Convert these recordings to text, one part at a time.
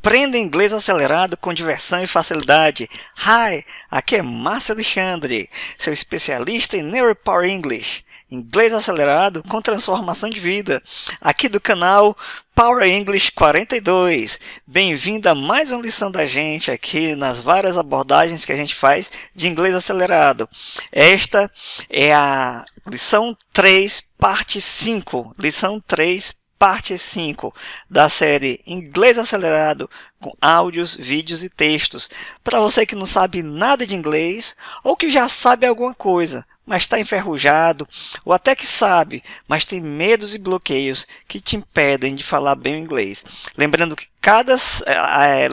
Aprenda inglês acelerado com diversão e facilidade. Hi, aqui é Márcio Alexandre, seu especialista em Neuro Power English, inglês acelerado com transformação de vida, aqui do canal Power English 42. Bem-vindo a mais uma lição da gente aqui nas várias abordagens que a gente faz de inglês acelerado. Esta é a lição 3, parte 5. Lição 3, parte 5 da série Inglês Acelerado com áudios, vídeos e textos. Para você que não sabe nada de inglês ou que já sabe alguma coisa, mas está enferrujado, ou até que sabe, mas tem medos e bloqueios que te impedem de falar bem o inglês. Lembrando que cada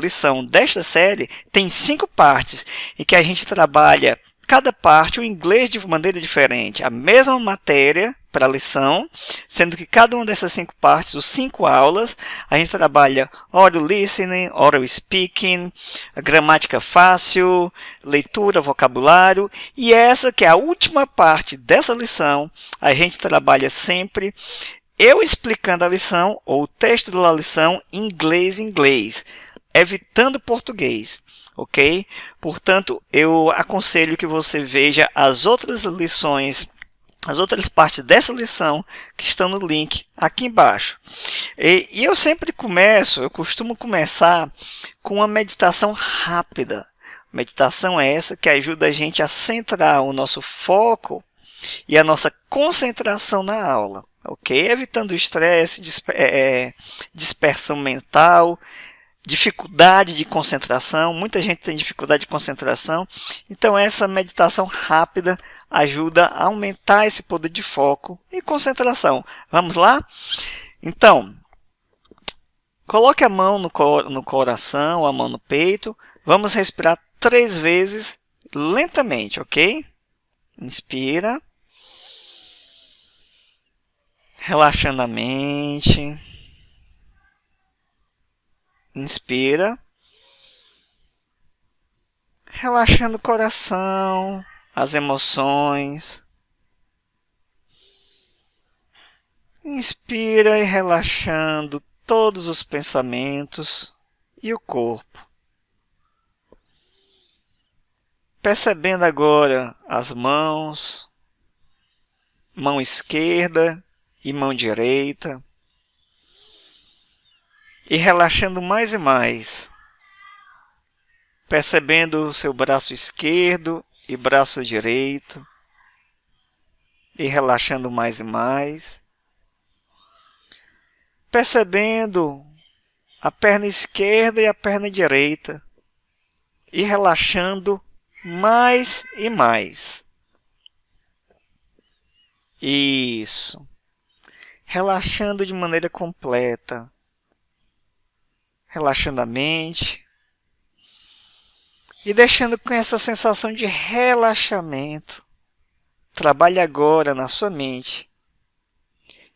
lição desta série tem 5 partes e que a gente trabalha cada parte o inglês de maneira diferente, a mesma matéria para a lição, sendo que cada uma dessas 5 partes, os 5 aulas, a gente trabalha oral listening, oral speaking, a gramática fácil, leitura, vocabulário, e essa que é a última parte dessa lição, a gente trabalha sempre eu explicando a lição ou o texto da lição em inglês, evitando português. Ok? Portanto, eu aconselho que você veja as outras lições, as outras partes dessa lição que estão no link aqui embaixo. E eu costumo começar com uma meditação rápida. Meditação é essa que ajuda a gente a centrar o nosso foco e a nossa concentração na aula. Ok? Evitando o estresse, dispersão mental, dificuldade de concentração. Muita gente tem dificuldade de concentração, então essa meditação rápida ajuda a aumentar esse poder de foco e concentração. Vamos lá? Então, coloque a mão no coração, a mão no peito. Vamos respirar 3 vezes lentamente, ok? Inspira, relaxando a mente. Inspira, relaxando o coração, as emoções. Inspira e relaxando todos os pensamentos e o corpo. Percebendo agora as mãos, mão esquerda e mão direita. E relaxando mais e mais, percebendo o seu braço esquerdo e braço direito, e relaxando mais e mais, percebendo a perna esquerda e a perna direita, e relaxando mais e mais. Isso, relaxando de maneira completa. Relaxando a mente e deixando com essa sensação de relaxamento. Trabalhe agora na sua mente,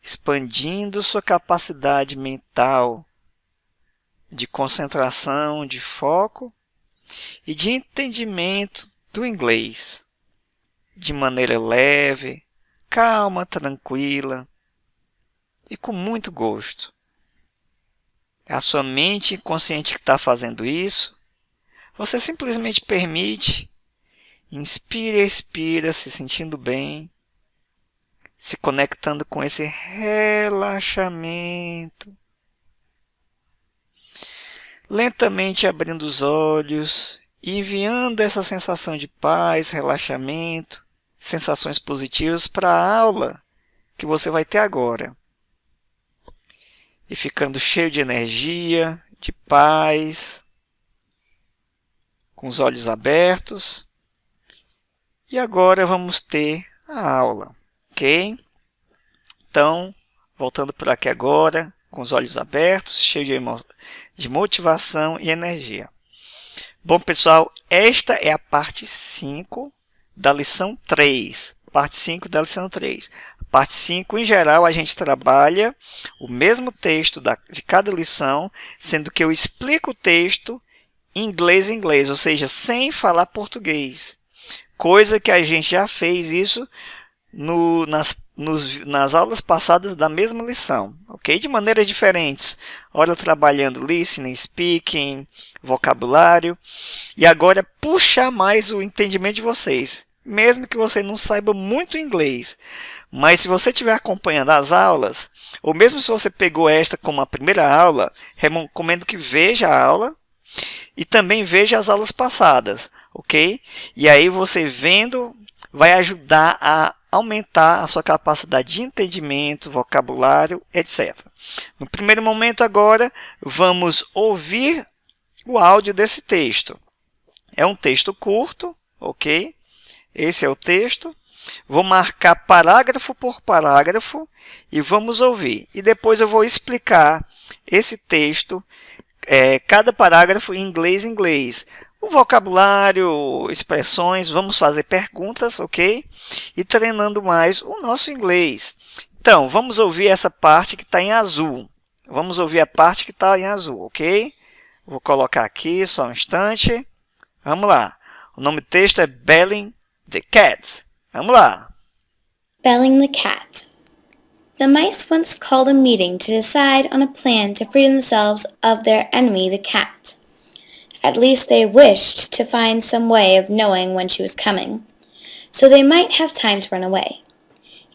expandindo sua capacidade mental de concentração, de foco e de entendimento do inglês, de maneira leve, calma, tranquila e com muito gosto. É a sua mente inconsciente que está fazendo isso. Você simplesmente permite, inspira e expira, se sentindo bem, se conectando com esse relaxamento. Lentamente abrindo os olhos e enviando essa sensação de paz, relaxamento, sensações positivas para a aula que você vai ter agora. E ficando cheio de energia, de paz, com os olhos abertos. E agora vamos ter a aula, ok? Então, voltando por aqui agora, com os olhos abertos, cheio de motivação e energia. Bom, pessoal, esta é a parte 5 da lição 3. Parte 5 da lição 3. Parte 5, em geral, a gente trabalha o mesmo texto de cada lição, sendo que eu explico o texto em inglês, ou seja, sem falar português. Coisa que a gente já fez isso nas nas aulas passadas da mesma lição, ok? De maneiras diferentes. Ora trabalhando listening, speaking, vocabulário. E agora puxar mais o entendimento de vocês. Mesmo que você não saiba muito inglês. Mas se você estiver acompanhando as aulas, ou mesmo se você pegou esta como a primeira aula, recomendo que veja a aula e também veja as aulas passadas, ok? E aí você vendo vai ajudar a aumentar a sua capacidade de entendimento, vocabulário, etc. No primeiro momento agora, vamos ouvir o áudio desse texto. É um texto curto, ok? Esse é o texto. Vou marcar parágrafo por parágrafo e vamos ouvir. E depois eu vou explicar esse texto, cada parágrafo em inglês. O vocabulário, expressões, vamos fazer perguntas, ok? E treinando mais o nosso inglês. Então, vamos ouvir essa parte que está em azul. Vamos ouvir a parte que está em azul, ok? Vou colocar aqui, só um instante. Vamos lá. O nome do texto é Belling the Cat. Vamos lá. Belling the cat. The mice once called a meeting to decide on a plan to free themselves of their enemy, the cat. At least they wished to find some way of knowing when she was coming, so they might have time to run away.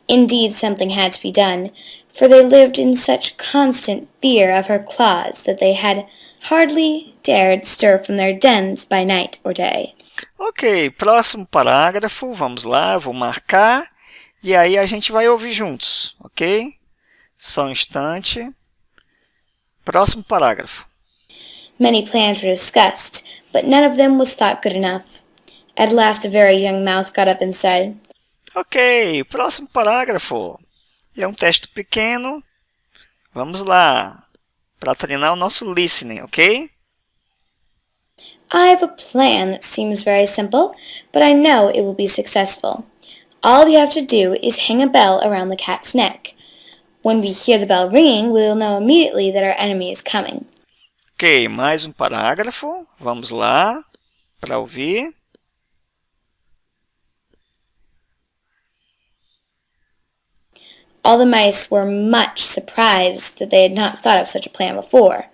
Indeed, something had to be done, for they lived in such constant fear of her claws that they had hardly dared stir from their dens by night or day. Ok, próximo parágrafo, vamos lá, vou marcar e aí a gente vai ouvir juntos, ok? Só um instante. Próximo parágrafo. Many plans were discussed, but none of them was thought good enough. At last a very young mouse got up and said, Ok, próximo parágrafo. É um texto pequeno. Vamos lá, para treinar o nosso listening, ok? I have a plan that seems very simple, but I know it will be successful. All we have to do is hang a bell around the cat's neck. When we hear the bell ringing, we will know immediately that our enemy is coming. Ok, mais um parágrafo. Vamos lá, para ouvir. All the mice were much surprised that they had not thought of such a plan before.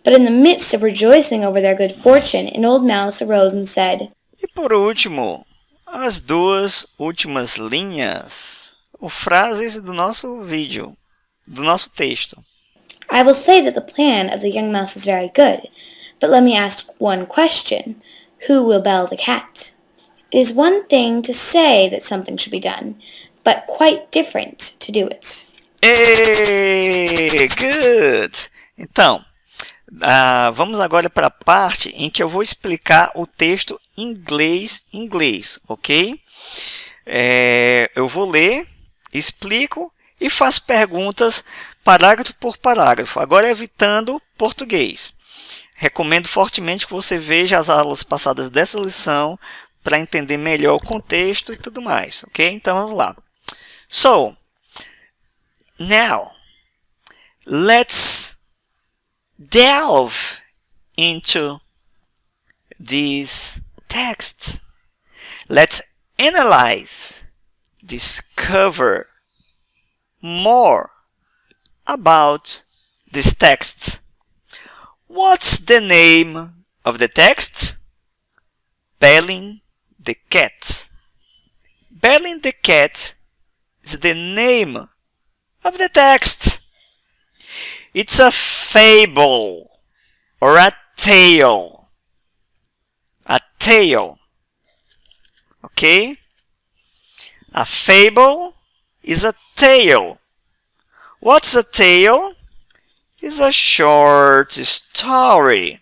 But in the midst of rejoicing over their good fortune, an old mouse arose and said, E por último, as duas últimas linhas, ou frases do nosso vídeo, do nosso texto. I will say that the plan of the young mouse is very good, but let me ask one question. Who will bell the cat? It is one thing to say that something should be done, but quite different to do it. Hey, good! Então, vamos agora para a parte em que eu vou explicar o texto inglês, ok? Eu vou ler, explico e faço perguntas parágrafo por parágrafo, agora evitando português. Recomendo fortemente que você veja as aulas passadas dessa lição para entender melhor o contexto e tudo mais, ok? Então vamos lá. So, now, let's delve into this text. Let's analyze, discover more about this text. What's the name of the text? Belling the Cat. Belling the Cat is the name of the text. It's a fable or a tale. A tale. Okay? A fable is a tale. What's a tale? It's a short story.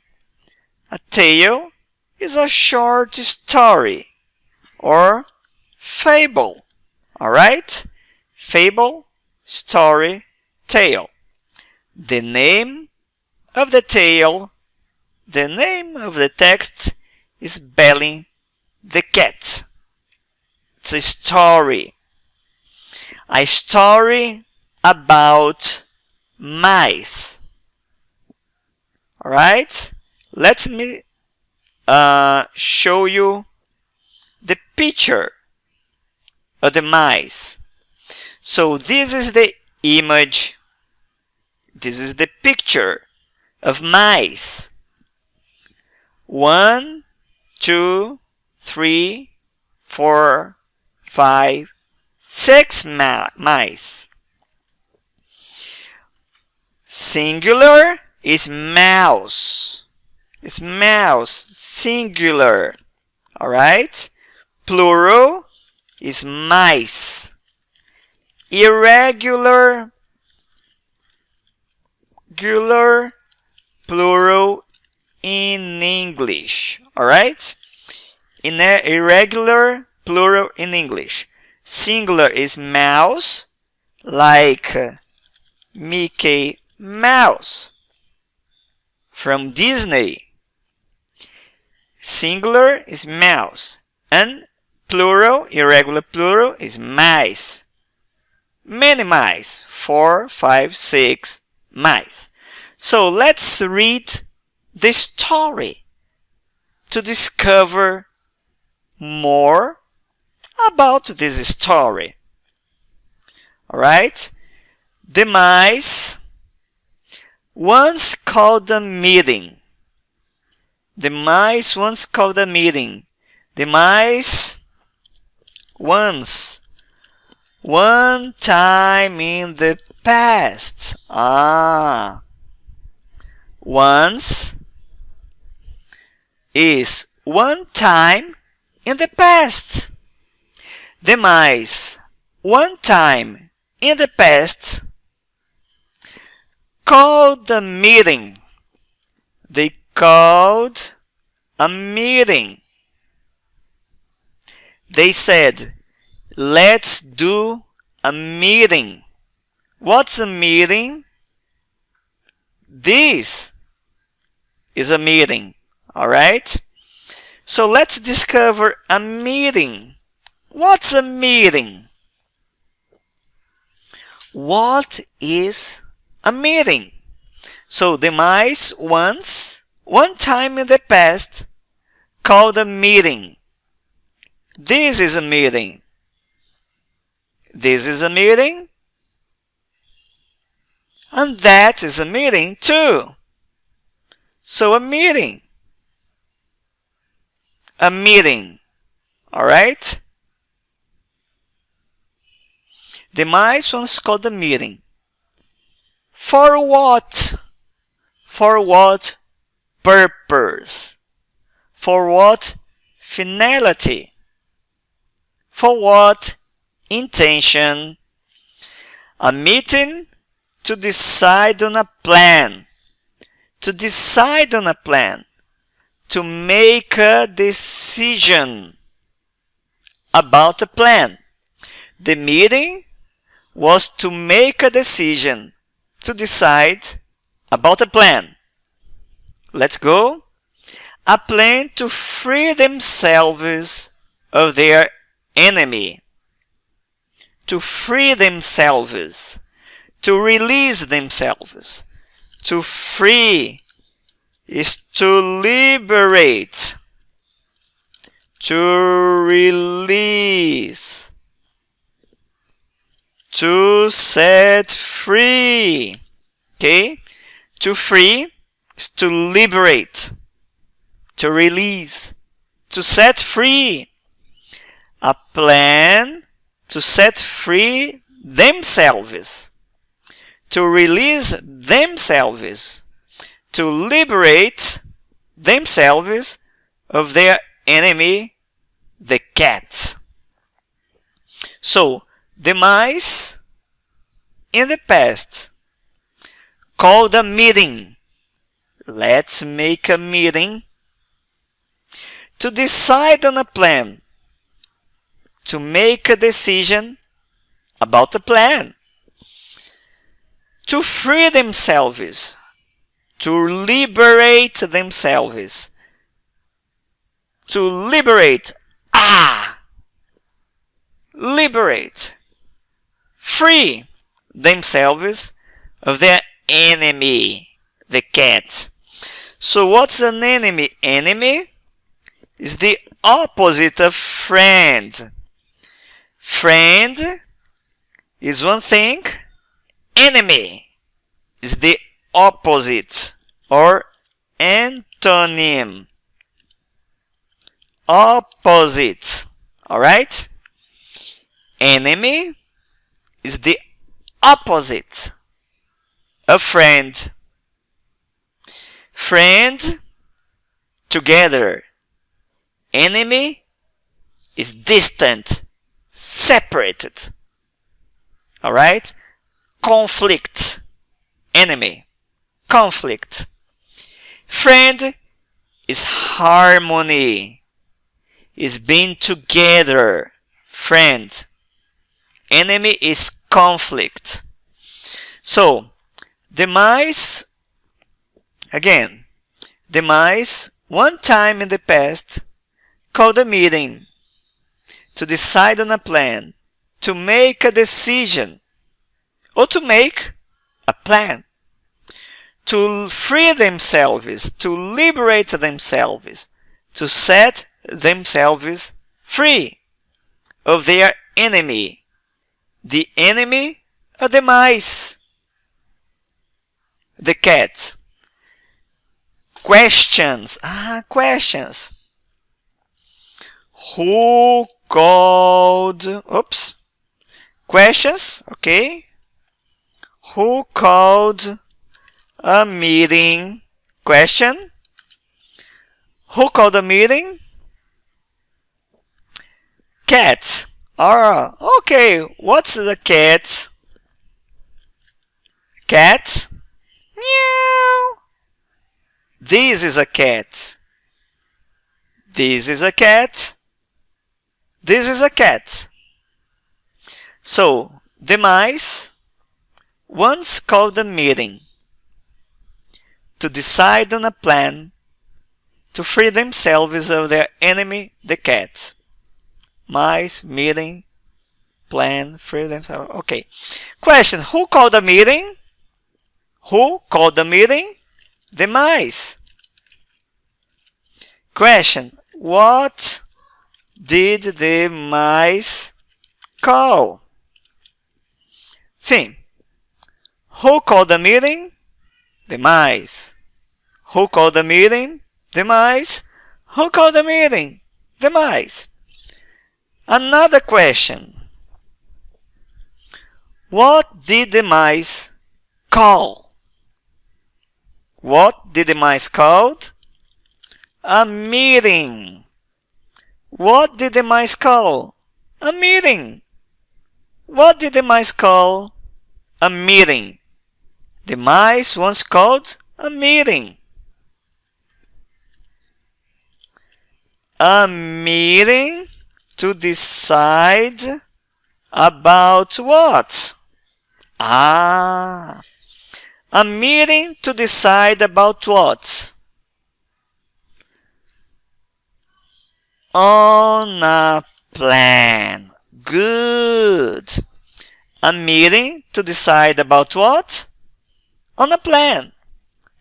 A tale is a short story or fable. Alright? Fable, story, tale. The name of the tale, the name of the text is Belling the Cat. It's a story. A story about mice. Alright? Let me show you the picture of the mice. So this is the image. This is the picture of mice. 1, 2, 3, 4, 5, 6 mice. Singular is mouse. It's mouse, singular. Alright? Plural is mice. Irregular, plural in English. Alright? Irregular, plural in English. Singular is mouse, like Mickey Mouse from Disney. Singular is mouse, and plural, irregular plural, is mice. Many mice, 4, 5, 6 mice. So let's read the story to discover more about this story. Alright? The mice once called a meeting. The mice once called a meeting. The mice once, one time in the past. Once is one time in the past. The mice one time in the past called a meeting. They called a meeting. They said, let's do a meeting. What's a meeting? This is a meeting. Alright? So let's discover a meeting. What's a meeting? What is a meeting? So the mice once, one time in the past, called a meeting. This is a meeting. This is a meeting. And that is a meeting too. So a meeting. A meeting. Alright? The mice once called a meeting. For what? For what purpose? For what finality? For what intention? A meeting to decide on a plan. To decide on a plan. To make a decision about a plan. The meeting was to make a decision, to decide about a plan. Let's go. A plan to free themselves of their enemy. To free themselves. To release themselves. To free is to liberate. To release. To set free. Okay? To free is to liberate. To release. To set free. A plan to set free themselves. To release themselves. To liberate themselves of their enemy, the cat. So, the mice in the past called a meeting. Let's make a meeting to decide on a plan. To make a decision about a plan. To free themselves. To liberate themselves. To liberate. Liberate. Free themselves of their enemy, the cat. So what's an enemy? Enemy is the opposite of friend. Friend is one thing. Enemy is the opposite or antonym. Opposite. Alright? Enemy is the opposite. A friend. Friend, together. Enemy is distant, separated. Alright? Conflict. Enemy. Conflict. Friend is harmony. Is being together. Friend. Enemy is conflict. So, demais, again, demais, one time in the past, called a meeting to decide on a plan, to make a decision, or to make a plan, to free themselves, to liberate themselves, to set themselves free of their enemy. The enemy are the mice, the cat. Questions. Questions. Who called... Oops. Questions. Okay. Who called a meeting? Question. Who called a meeting? Cat. Okay. What's the cat? Cat. Meow. This is a cat. This is a cat. This is a cat. So, the mice once called a meeting to decide on a plan to free themselves of their enemy, the cat. Mice, meeting, plan, free themselves. Okay. Question. Who called the meeting? Who called the meeting? The mice. Question. What did the mice call? Sim. Who called the meeting? The mice. Who called the meeting? The mice. Who called the meeting? The mice. Another question. What did the mice call? What did the mice call? A meeting. What did the mice call? A meeting. What did the mice call? A meeting. The mice once called a meeting. A meeting to decide about what? A meeting to decide about what? On a plan. Good. A meeting to decide about what? On a plan.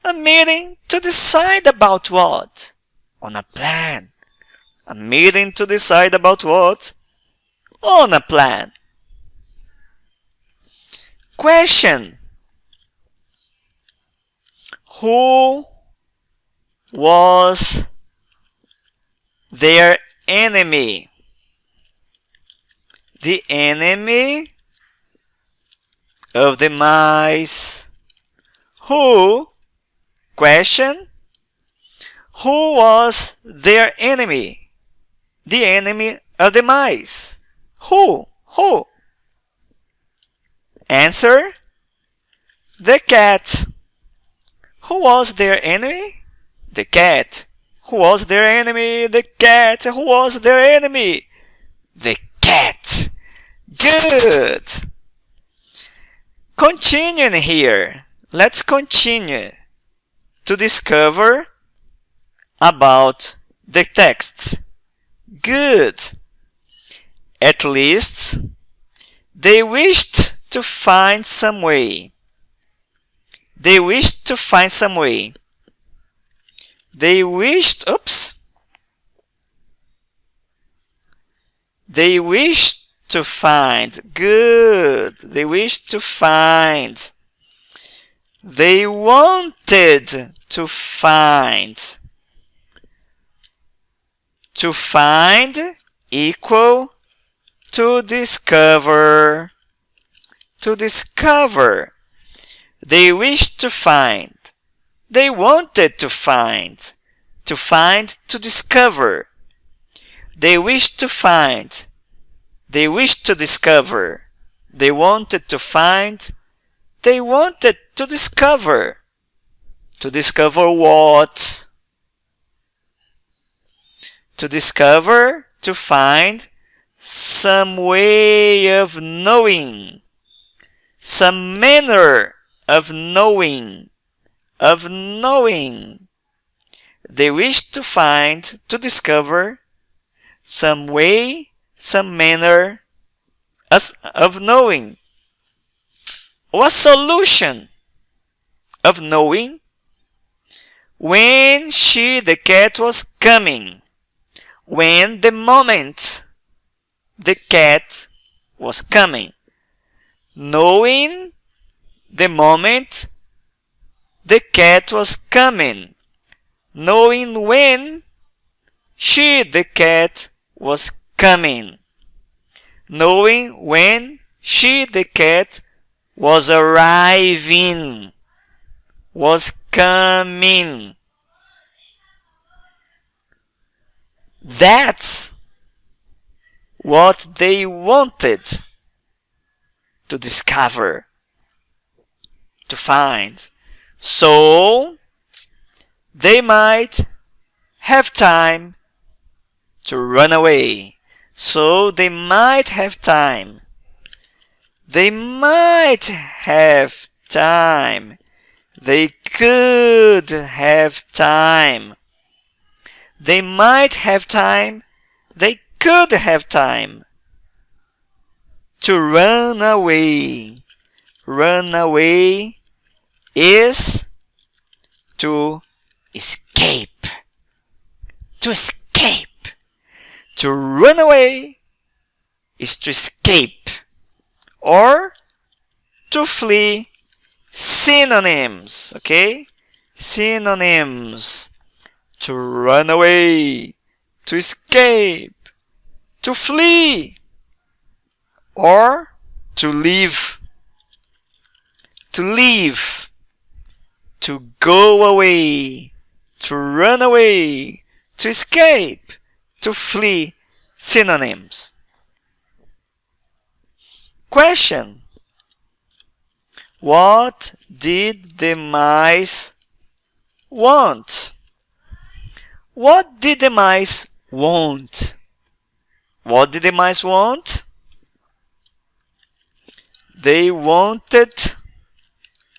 A meeting to decide about what? On a plan. A meeting to decide about what? On a plan. Question. Who was their enemy? The enemy of the mice. Who? Question. Who was their enemy? The enemy of the mice. Who? Who? Answer. The cat. Who was their enemy? The cat. Who was their enemy? The cat. Who was their enemy? The cat. Good. Continuing here. Let's continue to discover about the text. Good. At least they wished to find some way. They wished to find some way. They wished, They wished to find. Good. They wished to find. They wanted to find. To find equal to discover. To discover. They wished to find. They wanted to find. To find, to discover. They wished to find. They wished to discover. They wanted to find. They wanted to discover. To discover what? To discover, to find some way of knowing. Some manner of knowing. Of knowing. They wished to find, to discover some way, some manner of knowing. Or a solution of knowing when the cat was coming. When the moment the cat was coming. Knowing the moment the cat was coming. Knowing when the cat was coming. Knowing when the cat was arriving. Was coming. That's what they wanted to discover, to find. So they might have time to run away. So they might have time. They might have time. They could have time. They might have time. They could have time to run away. Run away is to escape. To escape. To run away is to escape or to flee. Synonyms, okay? Synonyms. To run away, to escape, to flee, or to leave. To leave, to go away, to run away, to escape, to flee. Synonyms. Question. What did the mice want? What did the mice want? What did the mice want? They wanted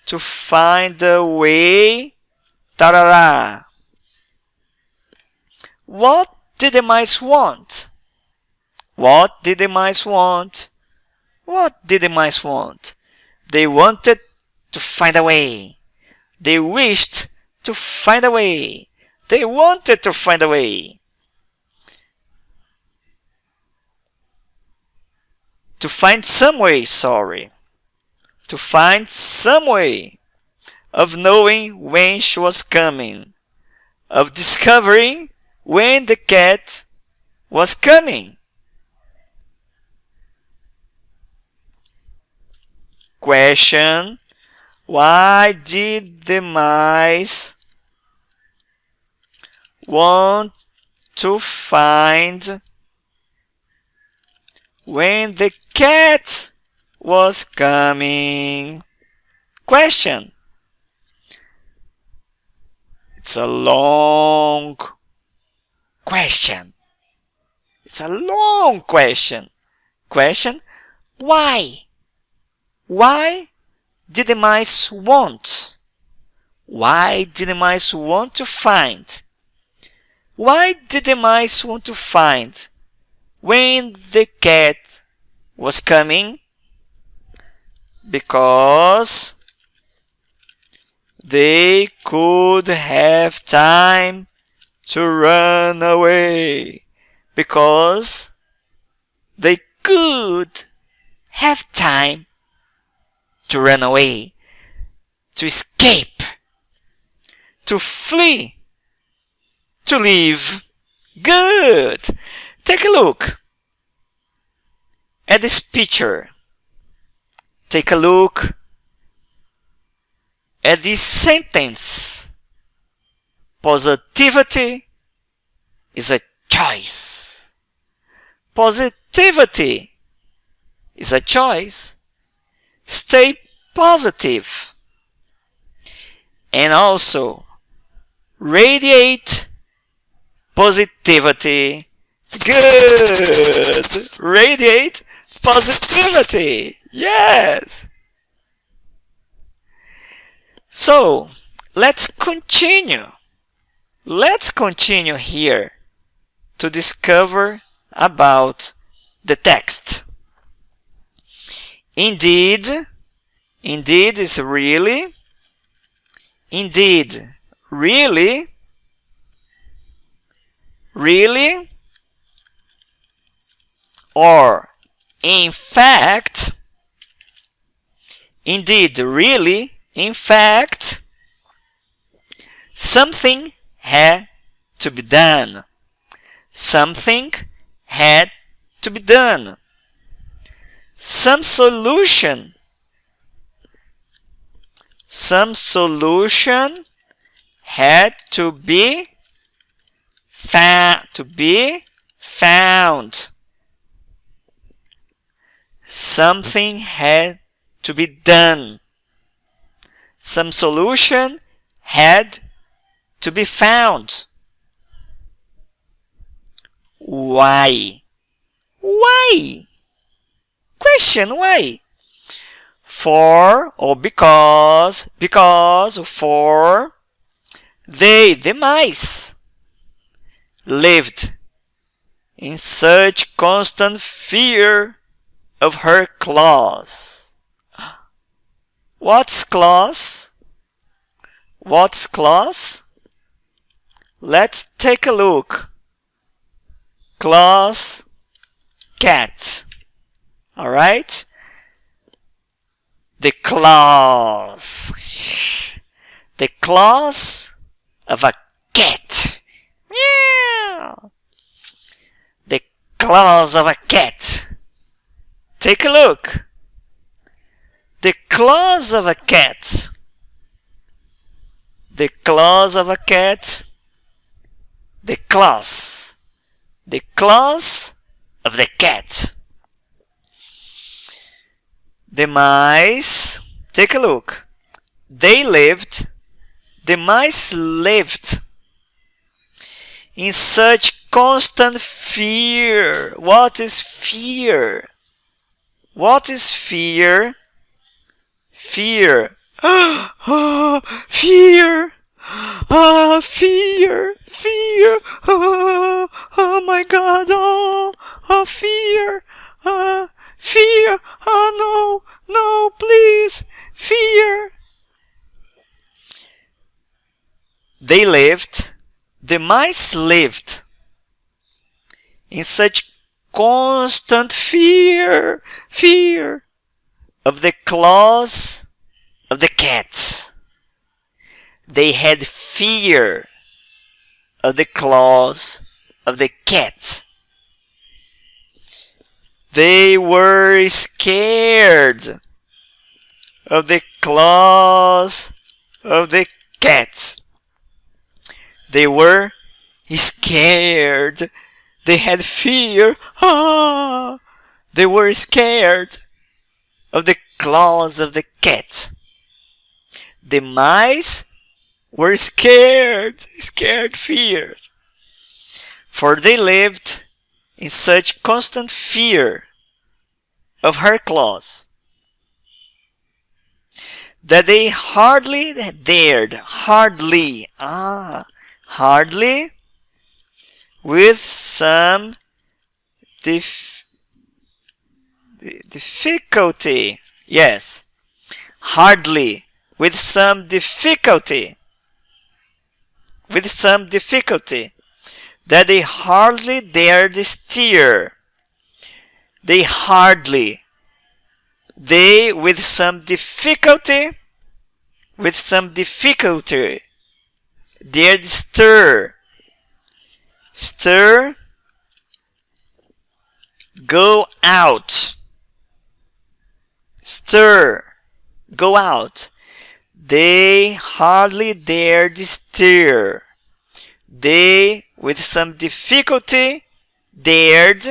to find a way. Tarara. What did the mice want? What did the mice want? What did the mice want? They wanted to find a way. They wished to find a way. They wanted to find a way. To find some way, sorry. To find some way of knowing when she was coming. Of discovering when the cat was coming. Question. Why did the mice want to find when the cat was coming? Question. It's a long question. It's a long question. Question. Why? Why did the mice want? Why did the mice want to find? Why did the mice want to find when the cat was coming? Because they could have time to run away. Because they could have time to run away, to escape, to flee, to leave. Good! Take a look at this picture. Take a look at this sentence. Positivity is a choice. Positivity is a choice. Stay positive. And also radiate positivity. Good! Radiate positivity. Yes! So, let's continue. Let's continue here to discover about the text. Indeed, indeed is really, indeed, really, really, or in fact, indeed, really, in fact, something had to be done. Something had to be done. Some solution had to be found. Something had to be done. Some solution had to be found. Why? Why? Question, why? For or because, for the mice lived in such constant fear of her claws. What's claws? What's claws? Let's take a look. Claws, cat. Alright? The claws. The claws of a cat. Meow. The claws of a cat. Take a look. The claws of a cat. The claws of a cat. The claws. The claws of the cat. The mice, take a look. They lived, the mice lived in such constant fear. What is fear? What is fear? Fear. Fear. Fear. Fear. Oh my God. Oh, fear. Fear. Oh no. No, please. Fear. They lived. The mice lived in such constant fear. Fear of the claws of the cat. They had fear of the claws of the cat. They were scared of the claws of the cat. They were scared. They had fear. They were scared of the claws of the cat. The mice were scared, feared. For they lived in such constant fear of her claws that they hardly dared, hardly, with some difficulty, yes, hardly, with some difficulty, that they hardly dared steer, they hardly, they with some difficulty, they stir, go out, stir, go out. They hardly dared stir. They, with some difficulty, dared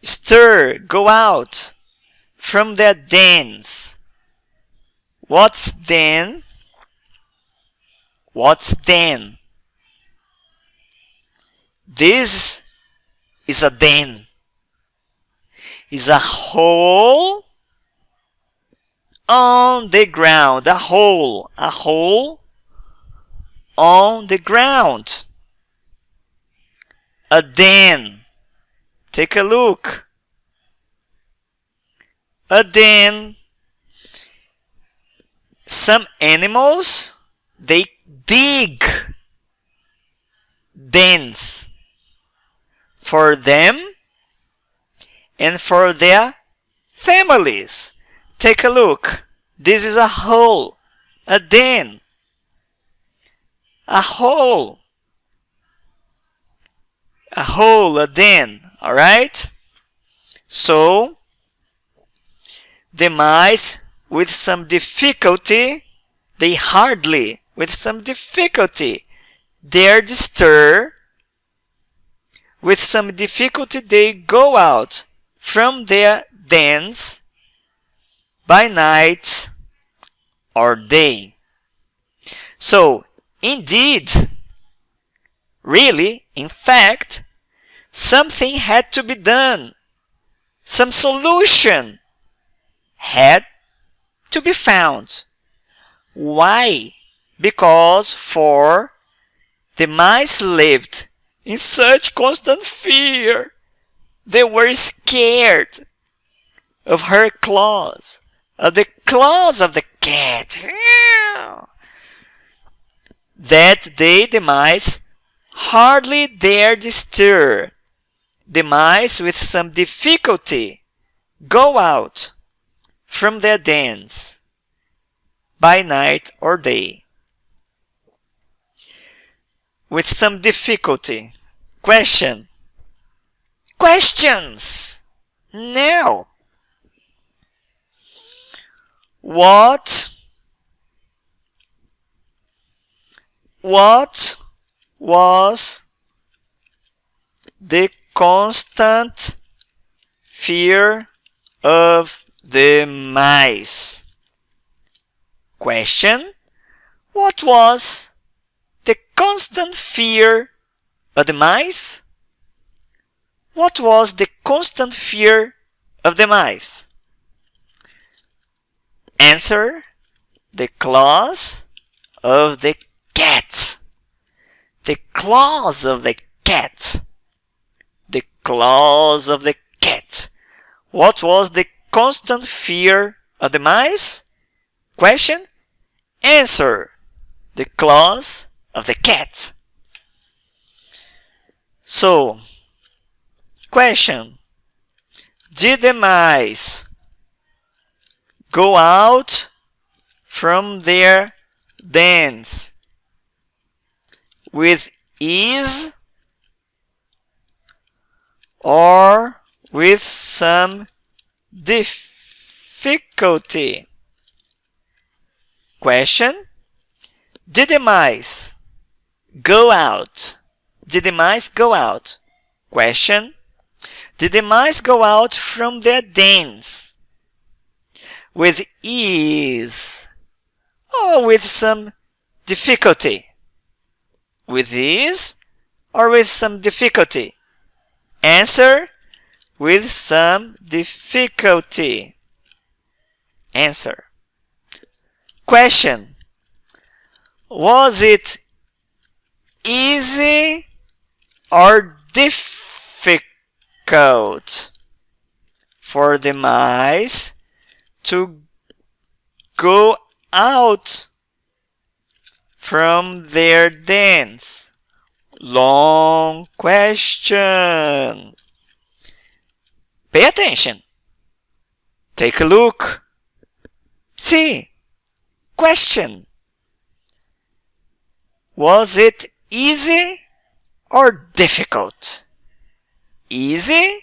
stir, go out from their dens. What's den? What's den? This is a den. Is a hole on the ground. A hole on the ground. A den. Take a look. A den. Some animals, they dig dens for them and for their families. Take a look. This is a hole, a den, a hole, a den. All right? So, the mice, with some difficulty, they hardly, with some difficulty, dared stir. With some difficulty, they go out from their dens by night or day. So, indeed, really, in fact, something had to be done. Some solution had to be found. Why? Because for the mice lived in such constant fear. They were scared of her claws, of the claws of the cat, that they, the mice, hardly dared stir. The mice, with some difficulty, go out from their dens by night or day. With some difficulty. Question. Questions. Now. What was the constant fear of the mice? Question. What was the constant fear of the mice? What was the constant fear of the mice? Answer. The claws of the cat. The claws of the cat. The claws of the cat. What was the constant fear of the mice? Question. Answer. The claws of the cat. So, question. Did the mice go out from their dens with ease or with some difficulty? Question. Did the mice go out? Did the mice go out? Question. Did the mice go out from their dens with ease or with some difficulty? With ease or with some difficulty? Answer. With some difficulty. Answer. Question. Was it easy or difficult for the mice to go out from their dens? Long question. Pay attention. Take a look. See. Question. Was it easy or difficult? Easy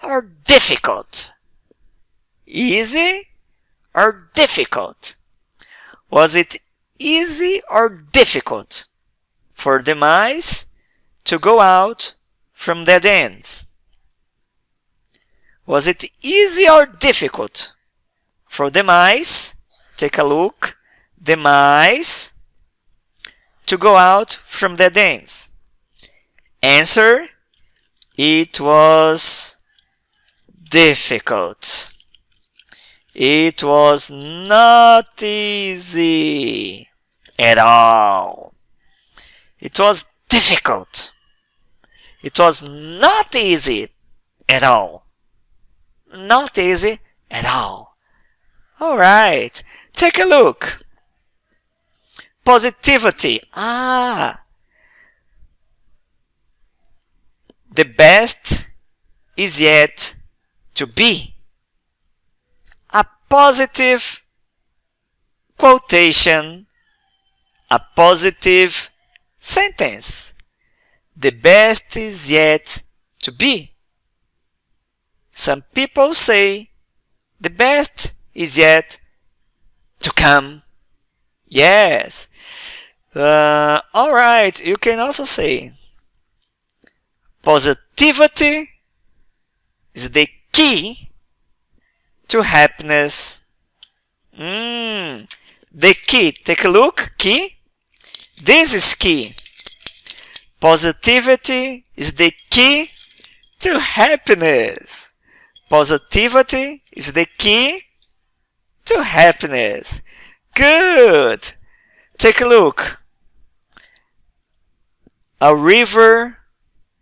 or difficult? Easy or difficult? Was it easy or difficult for the mice to go out from dead ends? Was it easy or difficult for the mice, take a look, the mice to go out from dead ends? Answer, it was difficult. It was not easy at all. It was difficult. It was not easy at all. Not easy at all. Alright, take a look. Positivity. The best is yet to be. A positive quotation, a positive sentence. The best is yet to be. Some people say the best is yet to come. Yes. Alright, you can also say positivity is the key to happiness. The key. Take a look. Key. This is key. Positivity is the key to happiness. Positivity is the key to happiness. Good. Take a look. A river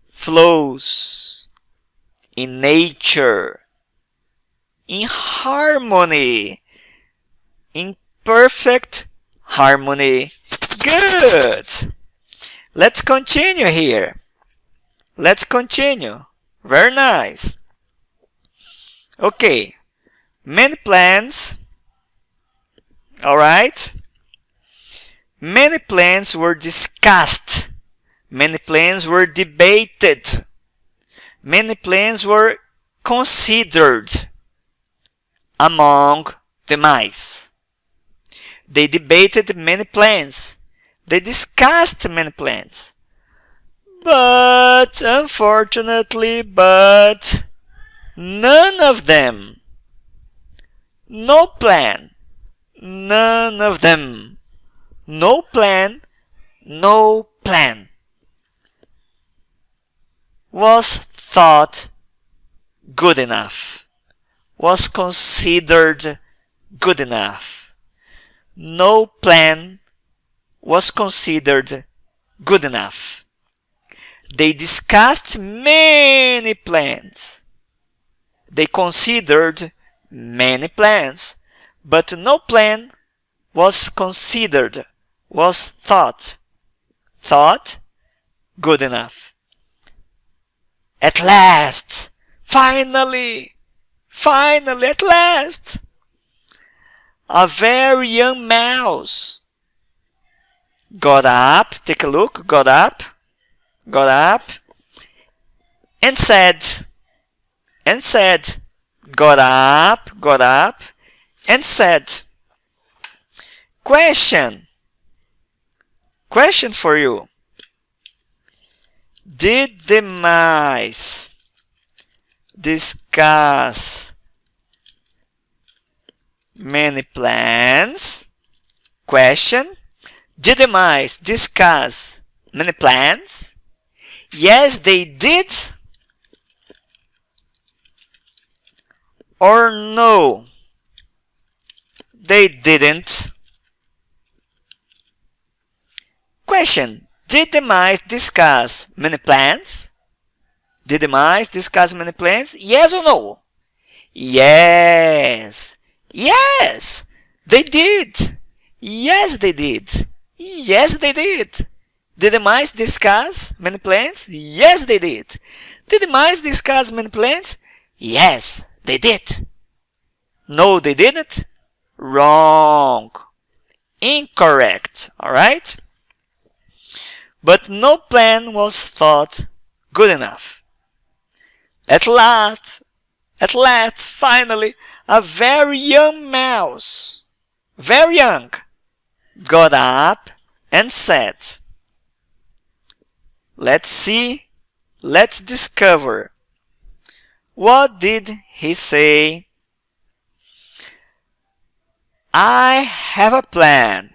flows in nature, in harmony, in perfect harmony. Good. Let's continue here. Let's continue. Very nice. Okay. Many plans. Alright. Many plans were discussed. Many plans were debated. Many plans were considered among the mice. They debated many plans. They discussed many plans. But, unfortunately, none of them, no plan, none of them, no plan, no plan was thought good enough, was considered good enough. No plan was considered good enough. They discussed many plans. They considered many plans, but no plan was considered, was thought good enough. At last, finally, at last, a very young mouse got up, take a look, got up, and said, got up, and said, question for you. Did the mice discuss many plans? Question. Did the mice discuss many plans? Yes, they did. Or no, they didn't. Question. Did the mice discuss many plans? Did the mice discuss many plans? Yes or no? Yes. Yes, they did. Yes, they did. Yes, they did. Did the mice discuss many plans? Yes, they did. Did the mice discuss many plans? Yes, they did. No, they didn't. Wrong. Incorrect. Alright? But no plan was thought good enough. At last, finally, a very young mouse, very young, got up and said, let's see, let's discover. What did he say? I have a plan.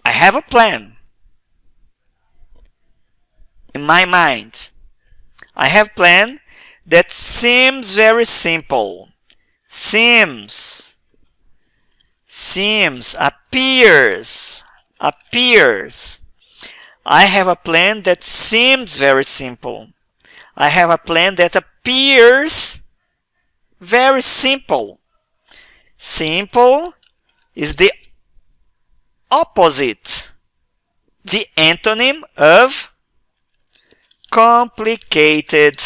I have a plan. In my mind, I have a plan that seems very simple. Seems, appears. I have a plan that seems very simple. I have a plan that appears very simple. Simple is the opposite, the antonym of complicated.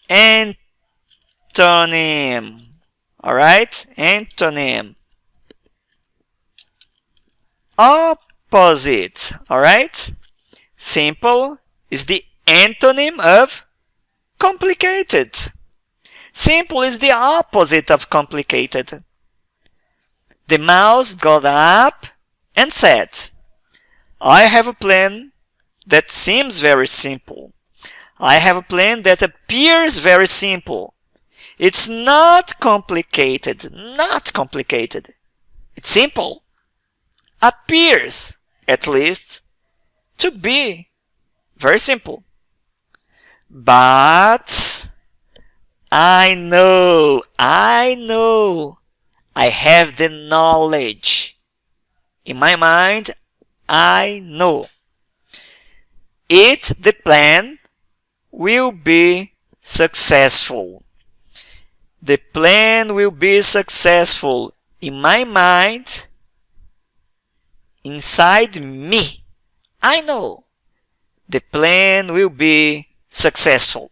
Antonym. Alright? Antonym. Opposite. Alright? Simple is the antonym of complicated. Simple is the opposite of complicated. The mouse got up and said, I have a plan that seems very simple. I have a plan that appears very simple. It's not complicated. Not complicated. It's simple. Appears, at least, to be very simple. But I know. I have the knowledge. In my mind, I know. The plan, will be successful. The plan will be successful. In my mind, inside me, I know. The plan will be successful.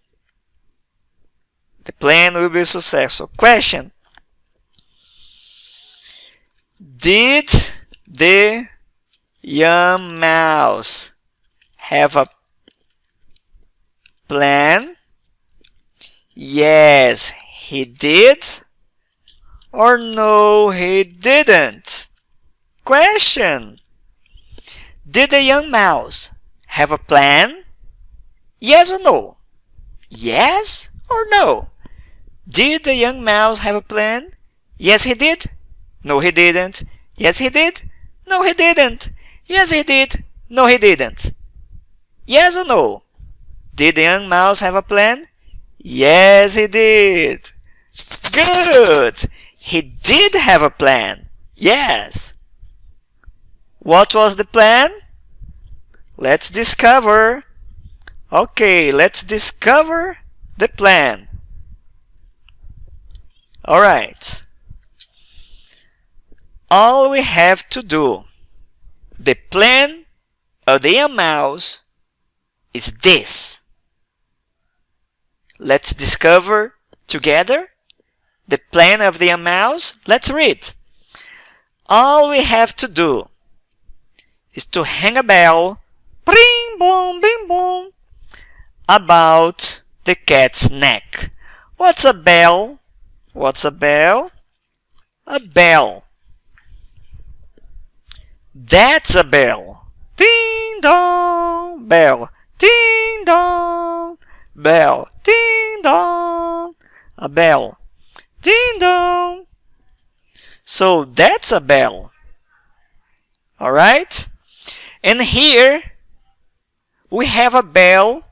The plan will be successful. Question. Did the young mouse have a plan? Yes, he did. Or no, he didn't. Question. Did the young mouse have a plan? Yes or no? Yes or no? Did the young mouse have a plan? Yes, he did. No, he didn't. Yes, he did. No, he didn't. Yes, he did. No, he didn't. Yes or no? Did the young mouse have a plan? Yes, he did. Good. He did have a plan. Yes. What was the plan? Let's discover. Okay, let's discover the plan. Alright. All we have to do, the plan of the young mouse is this. Let's discover together the plan of the young mouse. Let's read. All we have to do is to hang a bell, bing boom, bing boom, about the cat's neck. What's a bell? What's a bell? A bell. That's a bell. Ding dong, bell. Ding dong, bell. Ding dong, a bell. Ding dong. So that's a bell. Alright? And here we have a bell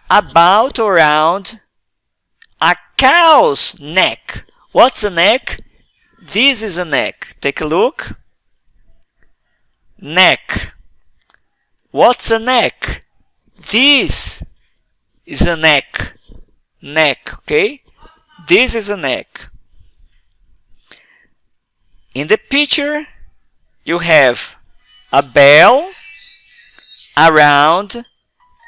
about or around a cow's neck. What's a neck? This is a neck. Take a look. Neck. What's a neck? This is a neck. Neck, okay? This is a neck. In the picture, you have a bell around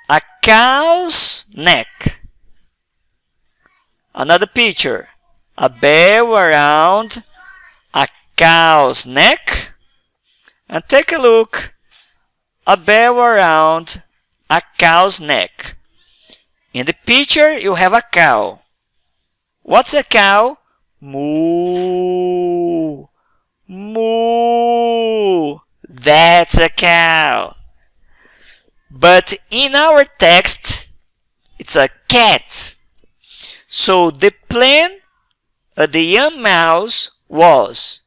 a cow's neck. Another picture. A bell around a cow's neck. And take a look. A bell around a cow's neck. In the picture, you have a cow. What's a cow? Moo. Moo. That's a cow. But in our text, it's a cat. So the plan of the young mouse was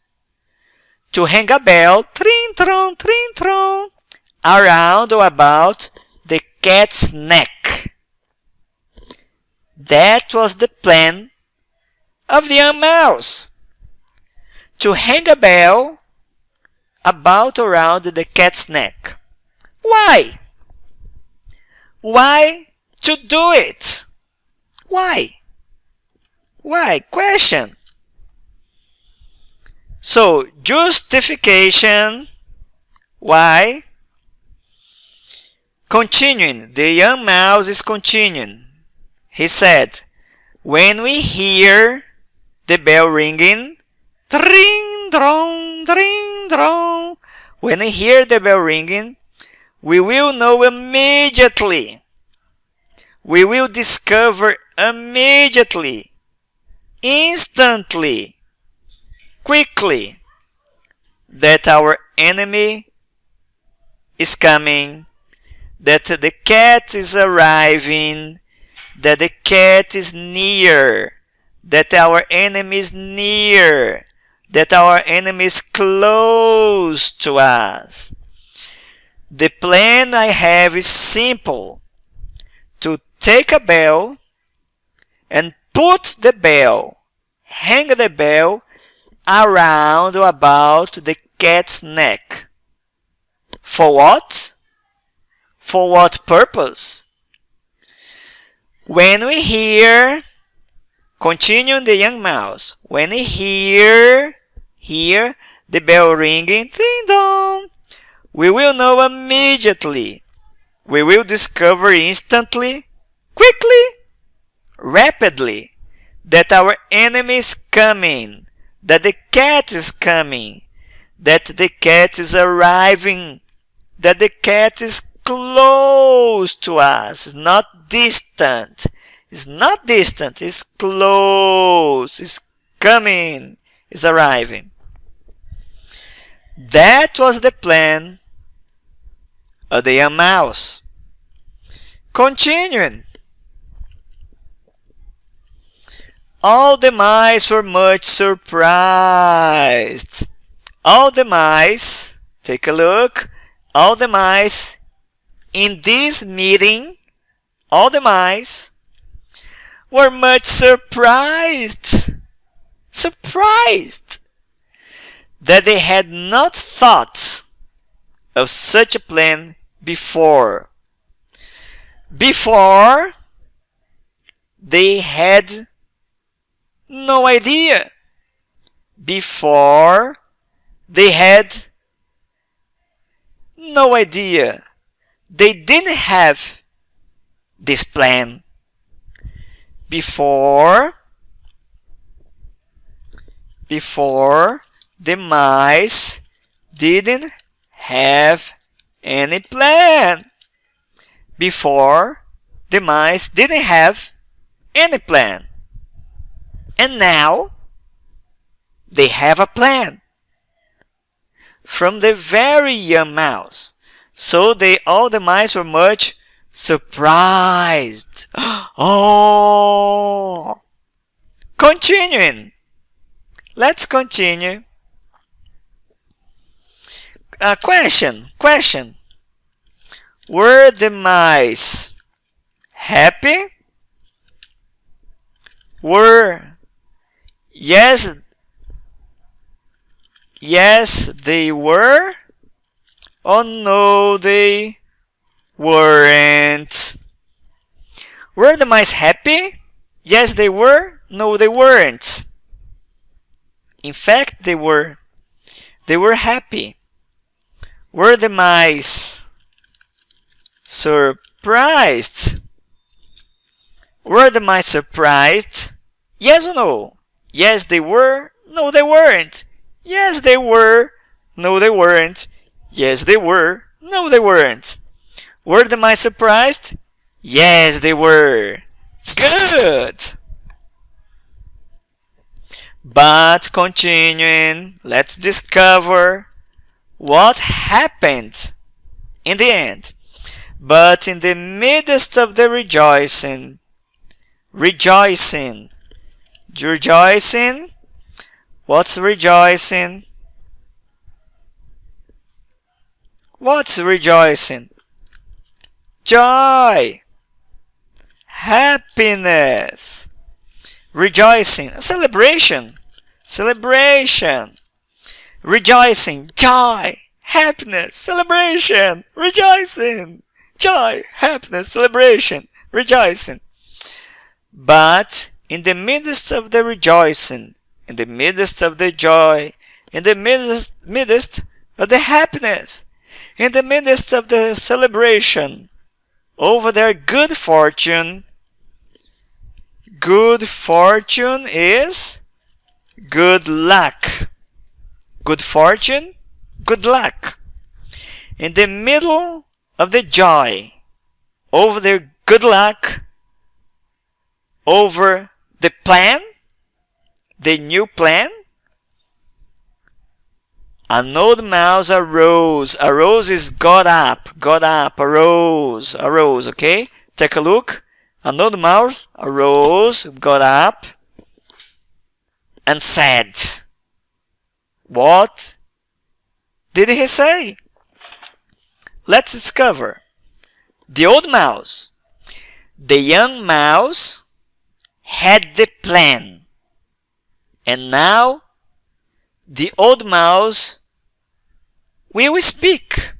to hang a bell, tring-trong, tring-trong, around or about the cat's neck. That was the plan of the young mouse. To hang a bell about around the cat's neck. Why? Why to do it? Why? Why? Question. So, justification. Why? Continuing. The young mouse is continuing. He said, when we hear the bell ringing, dring drong, dring drong. When we hear the bell ringing, we will know immediately. We will discover immediately, instantly, quickly, that our enemy is coming, that the cat is arriving, that the cat is near, that our enemy is near, that our enemy is close to us. The plan I have is simple. To take a bell and put the bell, hang the bell around or about the cat's neck. For what? For what purpose? When we hear, continuing the young mouse, when we hear the bell ringing, ding dong, we will know immediately. We will discover instantly, quickly, rapidly, that our enemy is coming, that the cat is coming, that the cat is arriving, that the cat is close to us. It's not distant. It's not distant. It's close. It's coming. It's arriving. That was the plan of the young mouse. Continuing. All the mice were much surprised. All the mice, take a look, all the mice in this meeting, all the mice were much surprised. Surprised that they had not thought of such a plan before. Before, they had no idea. Before, they had no idea. They didn't have this plan. Before, the mice didn't have any plan. Before, the mice didn't have any plan. And now, they have a plan. From the very young mouse. So all the mice were much surprised. Oh! Continuing. Let's continue. Question. Were the mice happy? Yes, they were. Oh no, they weren't. Were the mice happy? Yes, they were. No, they weren't. In fact, they were. They were happy. Were the mice surprised? Were the mice surprised? Yes or no? Yes, they were. No, they weren't. Yes, they were. No, they weren't. Yes, they were. No, they weren't. Were the mice surprised? Yes, they were. Good. But continuing, let's discover what happened in the end. But in the midst of the rejoicing, rejoicing, what's rejoicing? What's rejoicing? Joy, happiness, rejoicing, celebration, rejoicing, joy, happiness, celebration, rejoicing, joy, happiness, celebration, rejoicing. But in the midst of the rejoicing, in the midst of the joy, in the midst of the happiness, in the midst of the celebration over their good fortune is good luck. Good fortune, good luck. In the middle of the joy over their good luck, over the plan, the new plan, an old mouse arose. Arose is got up, arose, okay? Take a look. An old mouse arose, got up, and said, what did he say? Let's discover. The old mouse. The young mouse had the plan. And now the old mouse will speak.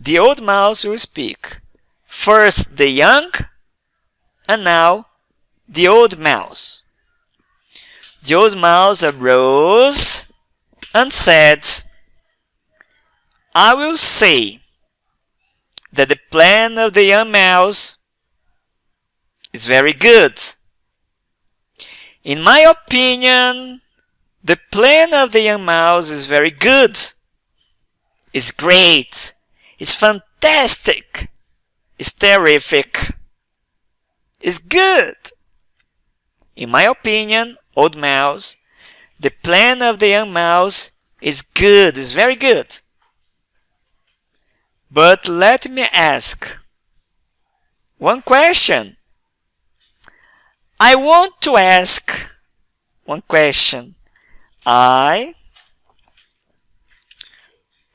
The old mouse will speak. First the young, and now the old mouse. The old mouse arose and said, I will say that the plan of the young mouse is very good. In my opinion, the plan of the young mouse is very good. It's great. It's fantastic. It's terrific. It's good. In my opinion, old mouse, the plan of the young mouse is good. It's very good. But let me ask one question. I want to ask one question. I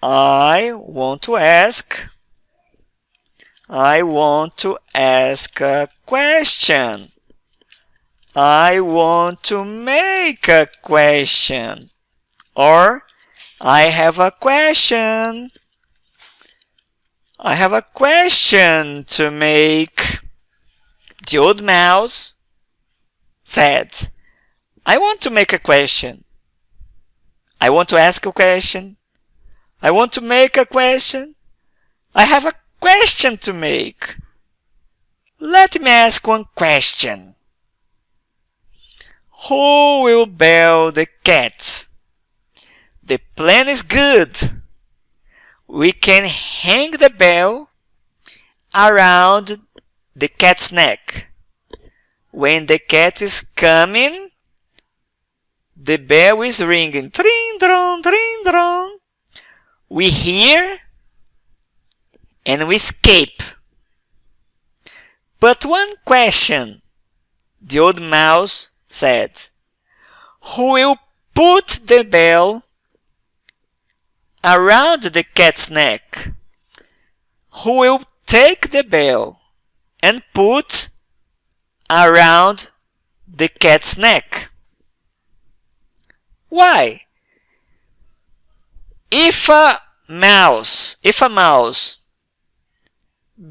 want to ask a question. I want to make a question. Or I have a question. I have a question to make. The old mouse said, I want to make a question. I want to ask a question. I want to make a question. I have a question to make. Let me ask one question. Who will bail the cat? The plan is good. We can hang the bell around the cat's neck. When the cat is coming, the bell is ringing. Tring, drong, tring, drong. We hear and we escape. But one question, the old mouse said. Who will put the bell around the cat's neck? Who will take the bell and put around the cat's neck? Why? If a mouse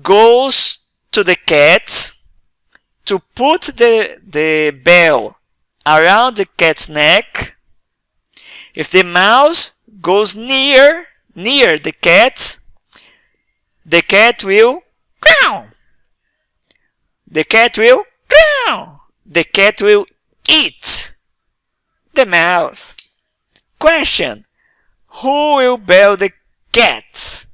goes to the cat to put the bell around the cat's neck, if the mouse goes near the cat will growl. The cat will growl. The cat will eat the mouse. Question. Who will bail the cat?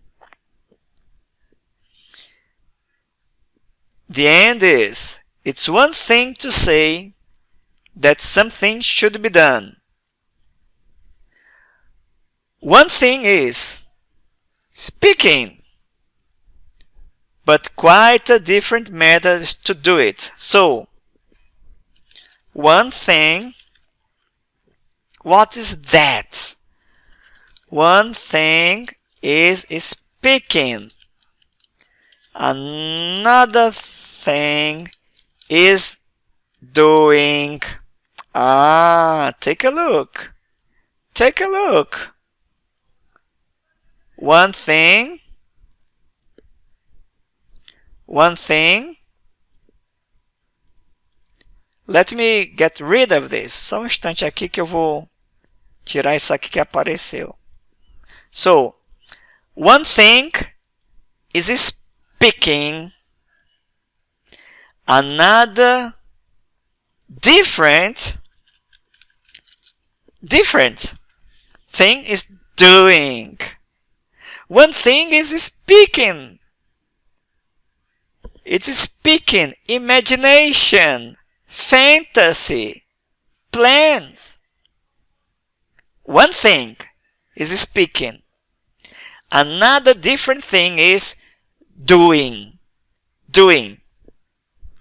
The end is, it's one thing to say that something should be done. One thing is speaking, but quite a different method to do it. So, one thing, what is that? One thing is speaking. Another thing is doing. Take a look. Take a look. One thing. Let me get rid of this. Só um instante aqui que eu vou tirar isso aqui que apareceu. So, one thing is speaking. Another different thing is doing. One thing is speaking. It's speaking, imagination, fantasy, plans. One thing is speaking. Another different thing is doing.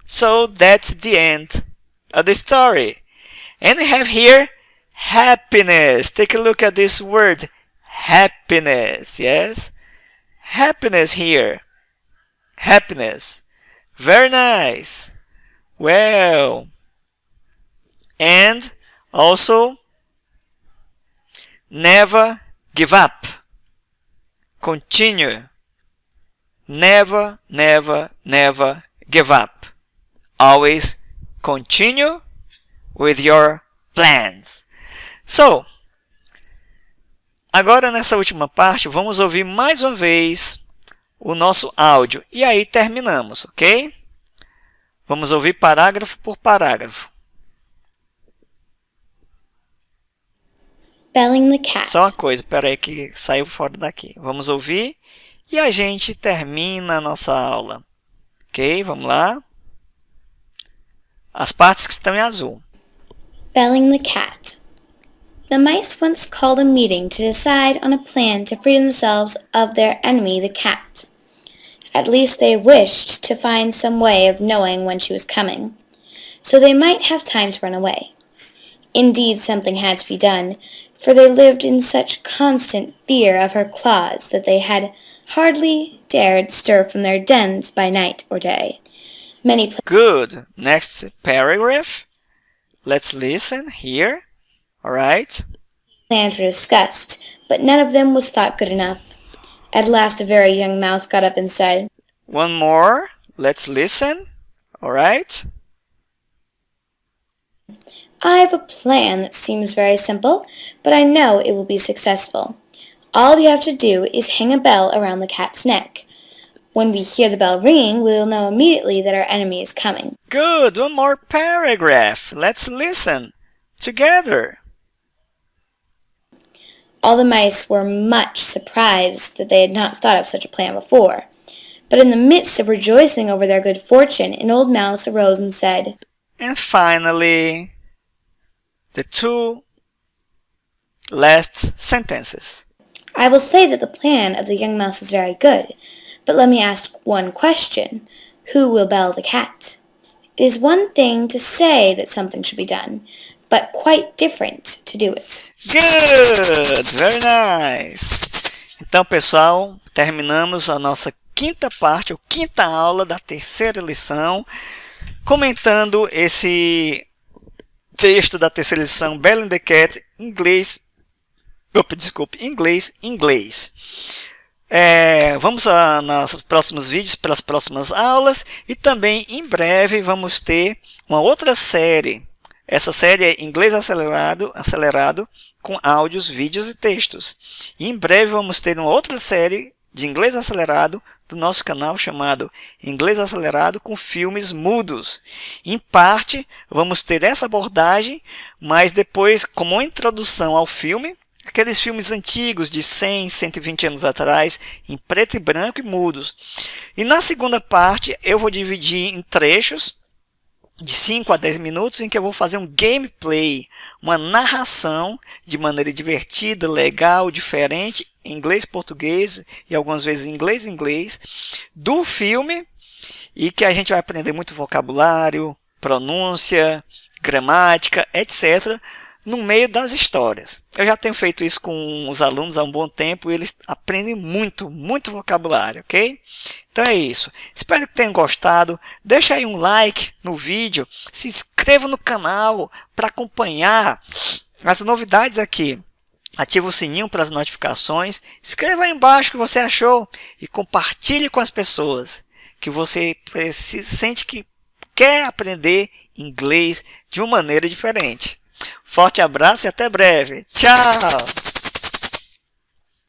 So that's the end of the story. And we have here happiness. Take a look at this word, happiness. Yes, happiness here. Happiness. Very nice. Well, and also never give up. Continue. Never give up. Always continue with your plans. So, agora nessa última parte, vamos ouvir mais uma vez o nosso áudio. E aí terminamos, ok? Vamos ouvir parágrafo por parágrafo. Belling the cat. Só uma coisa, peraí que saiu fora daqui. Vamos ouvir e a gente termina a nossa aula. Ok? Vamos lá. As partes que estão em azul. Belling the cat. The mice once called a meeting to decide on a plan to free themselves of their enemy, the cat. At least they wished to find some way of knowing when she was coming, so they might have time to run away. Indeed, something had to be done, for they lived in such constant fear of her claws that they had hardly dared stir from their dens by night or day. Good. Next paragraph. Let's listen here. All right. Plans were discussed, but none of them was thought good enough. At last a very young mouse got up and said, One more. Let's listen. All right. I have a plan that seems very simple, but I know it will be successful. All we have to do is hang a bell around the cat's neck. When we hear the bell ringing, we will know immediately that our enemy is coming. Good. One more paragraph. Let's listen together. All the mice were much surprised that they had not thought of such a plan before. But in the midst of rejoicing over their good fortune, an old mouse arose and said, And finally, the two last sentences. I will say that the plan of the young mouse is very good, but let me ask one question. Who will bell the cat? It is one thing to say that something should be done, but quite different to do it. Good! Very nice! Então, pessoal, terminamos a nossa quinta parte, ou quinta aula da terceira lição, comentando esse texto da terceira lição, Belling the Cat, inglês, inglês. Vamos nos próximos vídeos, para as próximas aulas, e também em breve vamos ter uma outra série. Essa série é Inglês Acelerado com áudios, vídeos e textos. E em breve vamos ter uma outra série de inglês acelerado do nosso canal chamado Inglês Acelerado com filmes mudos. Em parte, vamos ter essa abordagem, mas depois, como uma introdução ao filme, aqueles filmes antigos de 100, 120 anos atrás, em preto e branco e mudos. E na segunda parte, eu vou dividir em trechos de 5 a 10 minutos em que eu vou fazer um gameplay, uma narração de maneira divertida, legal, diferente, em inglês, português e algumas vezes inglês, do filme, e que a gente vai aprender muito vocabulário, pronúncia, gramática, etc., no meio das histórias. Eu já tenho feito isso com os alunos há um bom tempo e eles aprendem muito vocabulário, ok? Então é isso. Espero que tenham gostado. Deixa aí um like no vídeo. Se inscreva no canal para acompanhar as novidades aqui. Ative o sininho para as notificações. Escreva aí embaixo o que você achou e compartilhe com as pessoas que você sente que quer aprender inglês de uma maneira diferente. Forte abraço e até breve. Tchau!